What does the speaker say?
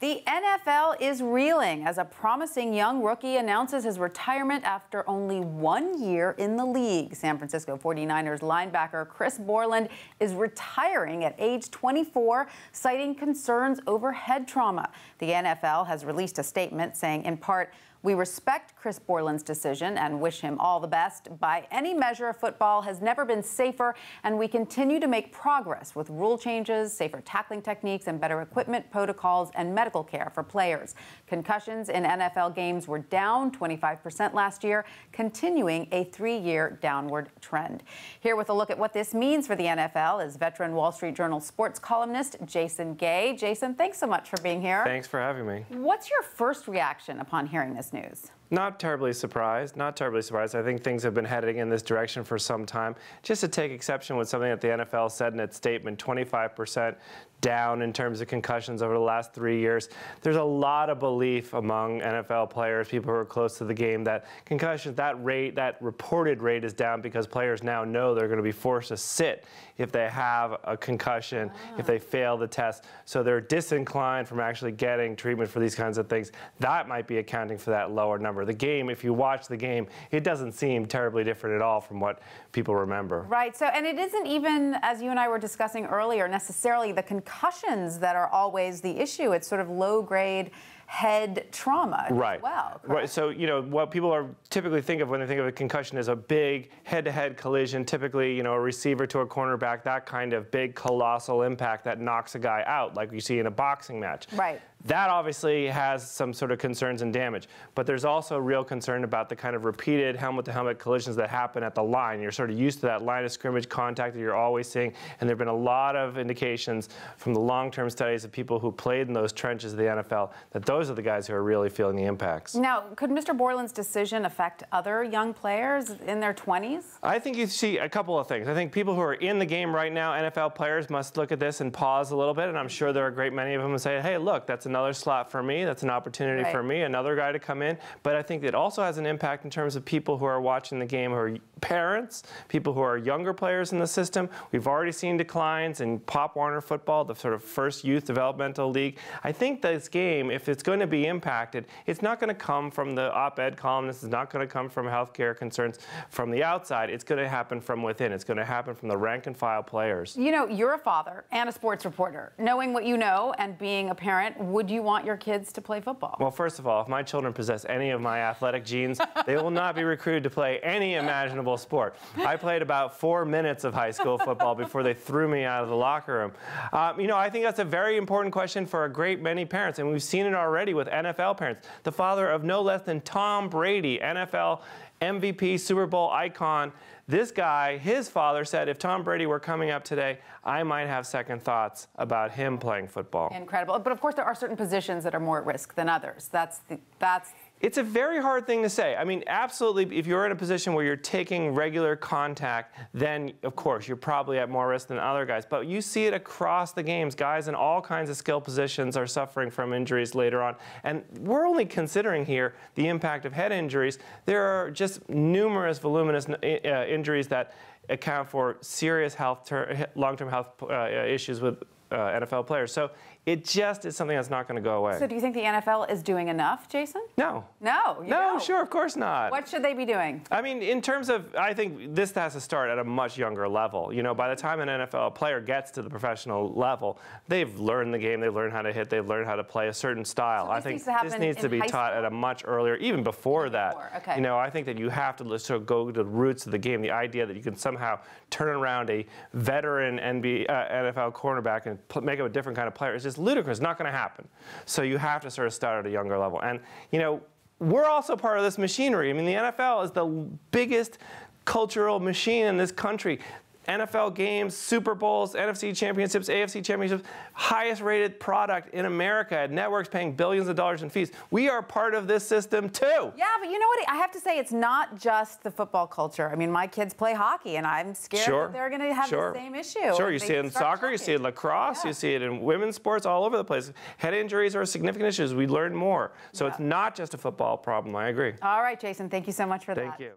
The NFL is reeling as a promising young rookie announces his retirement after only 1 year in the league. San Francisco 49ers linebacker Chris Borland is retiring at age 24, citing concerns over head trauma. The NFL has released a statement saying, in part, "We respect Chris Borland's decision and wish him all the best. By any measure, football has never been safer, and we continue to make progress with rule changes, safer tackling techniques, and better equipment, protocols, and medical care for players. Concussions in NFL games were down 25% last year, continuing a 3-year downward trend." Here with a look at what this means for the NFL is veteran Wall Street Journal sports columnist Jason Gay. Jason, thanks so much for being here. Thanks for having me. What's your first reaction upon hearing this news? Not terribly surprised. Not terribly surprised. I think things have been heading in this direction for some time. Just to take exception with something that the NFL said in its statement, 25% down in terms of concussions over the last 3 years. There's a lot of belief among NFL players, people who are close to the game, that concussions, that reported rate is down because players now know they're going to be forced to sit if they have a concussion, if they fail the test. So they're disinclined from actually getting treatment for these kinds of things. That might be accounting for that lower number. The game, if you watch the game, it doesn't seem terribly different at all from what people remember. Right. So, and it isn't even, as you and I were discussing earlier, necessarily the concussions that are always the issue. It's sort of low-grade head trauma as well. Correct? Right. So, you know, what people are typically think of when they think of a concussion is a big head-to-head collision, typically, you know, a receiver to a cornerback, that kind of big colossal impact that knocks a guy out, like you see in a boxing match. Right. That obviously has some sort of concerns and damage, but there's also real concern about the kind of repeated helmet-to-helmet collisions that happen at the line. You're sort of used to that line of scrimmage contact that you're always seeing, and there have been a lot of indications from the long-term studies of people who played in those trenches of the NFL that those are the guys who are really feeling the impacts. Now, could Mr. Borland's decision affect other young players in their 20s? I think you see a couple of things. I think people who are in the game right now, NFL players, must look at this and pause a little bit, and I'm sure there are a great many of them who say, hey, look, that's another slot for me. That's an opportunity for me, another guy to come in. But I think it also has an impact in terms of people who are watching the game, who are parents, people who are younger players in the system. We've already seen declines in Pop Warner football, the sort of first youth developmental league. I think this game, if it's going to be impacted, it's not going to come from the op-ed columnists. It's not going to come from healthcare concerns from the outside. It's going to happen from within. It's going to happen from the rank-and-file players. You know, you're a father and a sports reporter. Knowing what you know and being a parent, would you want your kids to play football? Well, first of all, if my children possess any of my athletic genes, they will not be recruited to play any imaginable sport. I played about 4 minutes of high school football before they threw me out of the locker room. You know, I think that's a very important question for a great many parents, and we've seen it already with NFL parents. The father of no less than Tom Brady, NFL MVP, Super Bowl icon. This guy, his father said, if Tom Brady were coming up today, I might have second thoughts about him playing football. Incredible. But of course, there are certain positions that are more at risk than others. It's a very hard thing to say. I mean, absolutely, if you're in a position where you're taking regular contact, then, of course, you're probably at more risk than other guys. But you see it across the games. Guys in all kinds of skill positions are suffering from injuries later on. And we're only considering here the impact of head injuries. There are just numerous voluminous injuries that account for serious long-term health issues with NFL players. So it just is something that's not going to go away. So do you think the NFL is doing enough, Jason? No. No, you don't. Sure, of course not. What should they be doing? I mean, in terms of, I think this has to start at a much younger level. You know, by the time an NFL player gets to the professional level, they've learned the game, they've learned how to hit, they've learned how to play a certain style. So I think this needs to be taught at a much earlier, even before that. Okay. You know, I think that you have to sort of go to the roots of the game, the idea that you can somehow turn around a veteran NFL cornerback and make him a different kind of player is just ludicrous. It's not going to happen. So you have to sort of start at a younger level. And, you know, we're also part of this machinery. I mean, the NFL is the biggest cultural machine in this country. NFL games, Super Bowls, NFC championships, AFC championships, highest rated product in America. Networks paying billions of dollars in fees. We are part of this system too. Yeah, but you know what? I have to say it's not just the football culture. I mean, my kids play hockey, and I'm scared that they're going to have the same issue. Sure, you see it in soccer, you see it in lacrosse, you see it in women's sports, all over the place. Head injuries are significant issues. We learn more. So it's not just a football problem. I agree. All right, Jason, thank you so much for that. Thank you.